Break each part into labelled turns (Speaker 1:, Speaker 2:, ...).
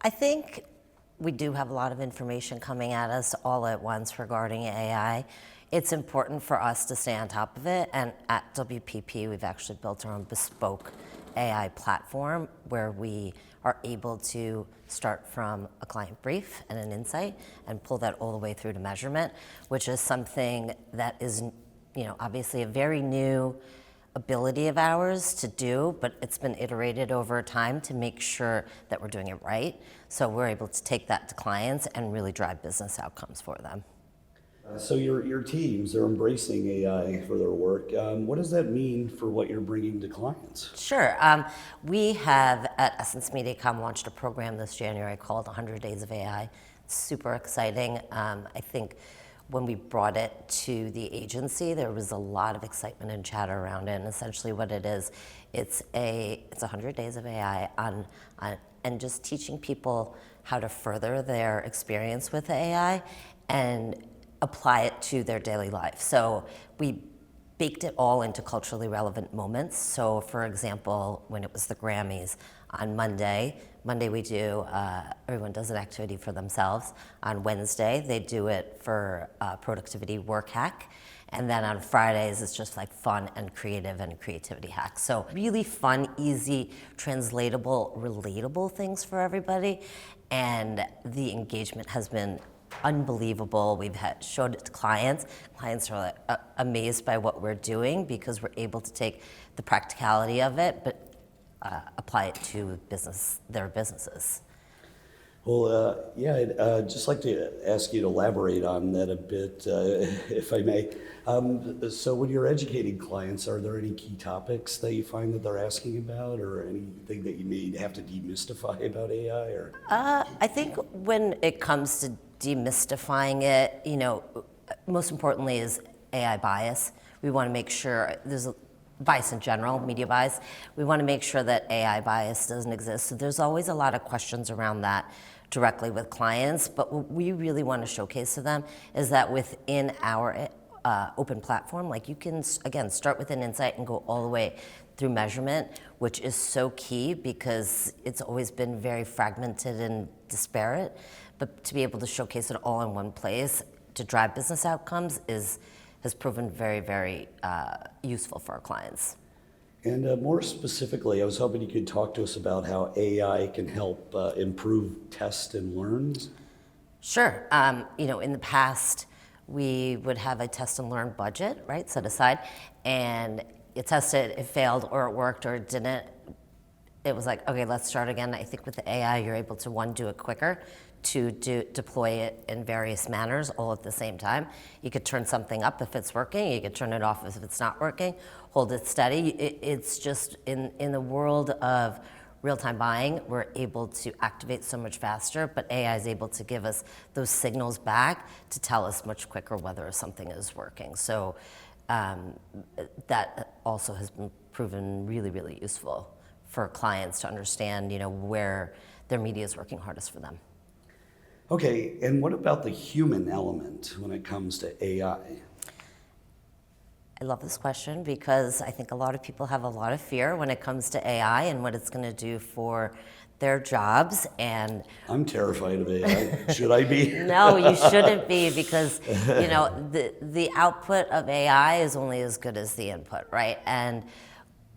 Speaker 1: I think we do have a lot of information coming at us all at once regarding AI. It's important for us to stay on top of it, and at WPP we've actually built our own bespoke AI platform where we are able to start from a client brief and an insight and pull that all the way through to measurement, which is something that is, obviously a very new ability of ours to do, but it's been iterated over time to make sure that we're doing it right. So we're able to take that to clients and really drive business outcomes for them.
Speaker 2: So your teams, they're embracing AI for their work. What does that mean for what you're bringing to clients?
Speaker 1: Sure. We have at EssenceMediacom launched a program this January called 100 Days of AI. It's super exciting. I think when we brought it to the agency, there was a lot of excitement and chatter around it. And essentially what it is, it's 100 days of AI and just teaching people how to further their experience with AI and apply it to their daily life. So we baked it all into culturally relevant moments. So for example, when it was the Grammys on Monday we do, everyone does an activity for themselves. On Wednesday, they do it for productivity work hack. And then on Fridays, it's just like fun and creativity hacks. So really fun, easy, translatable, relatable things for everybody. And the engagement has been unbelievable. We've showed it to clients. Clients are amazed by what we're doing because we're able to take the practicality of it, but apply it to their businesses.
Speaker 2: Well, I'd just like to ask you to elaborate on that a bit, if I may. So when you're educating clients, are there any key topics that you find that they're asking about, or anything that you may have to demystify about AI? Or
Speaker 1: I think when it comes to demystifying it, most importantly is AI bias. We want to make sure there's a bias in general, media bias. We want to make sure that AI bias doesn't exist. So there's always a lot of questions around that directly with clients, but what we really want to showcase to them is that within our open platform, like you can, again, start with an insight and go all the way through measurement, which is so key because it's always been very fragmented and disparate. But to be able to showcase it all in one place to drive business outcomes has proven very, very useful for our clients.
Speaker 2: And more specifically, I was hoping you could talk to us about how AI can help improve test and learns.
Speaker 1: Sure. In the past, we would have a test and learn budget, right, set aside, and it tested, it failed, or it worked, or it didn't. It was like, okay, let's start again. I think with the AI, you're able to, one, do it quicker, to deploy it in various manners all at the same time. You could turn something up if it's working, you could turn it off if it's not working, hold it steady. It's just, in the world of real-time buying, we're able to activate so much faster, but AI is able to give us those signals back to tell us much quicker whether something is working. So that also has been proven really, really useful for clients to understand, where their media is working hardest for them.
Speaker 2: Okay, and what about the human element when it comes to AI?
Speaker 1: I love this question because I think a lot of people have a lot of fear when it comes to AI and what it's going to do for their jobs. And
Speaker 2: I'm terrified of AI. Should I be?
Speaker 1: No, you shouldn't be, because the output of AI is only as good as the input, right? And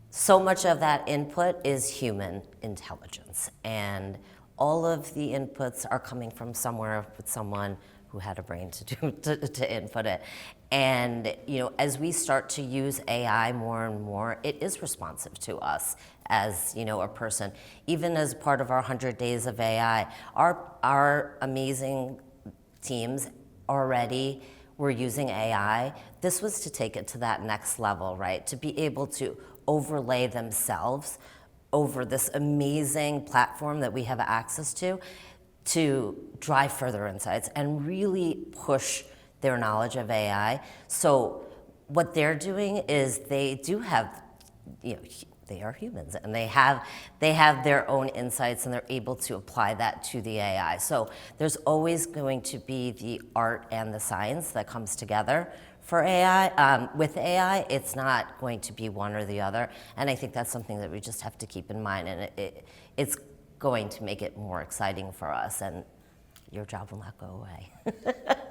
Speaker 1: so much of that input is human intelligence, and all of the inputs are coming from somewhere with someone who had a brain to input it. And as we start to use AI more and more, it is responsive to us as a person. Even as part of our 100 Days of AI, our amazing teams already were using AI. This was to take it to that next level, right? To be able to overlay themselves over this amazing platform that we have access to drive further insights and really push their knowledge of AI. So what they're doing is they do have, they are humans, and they have their own insights, and they're able to apply that to the AI. So there's always going to be the art and the science that comes together for AI. With AI, it's not going to be one or the other, and I think that's something that we just have to keep in mind. And it's going to make it more exciting for us, and your job will not go away.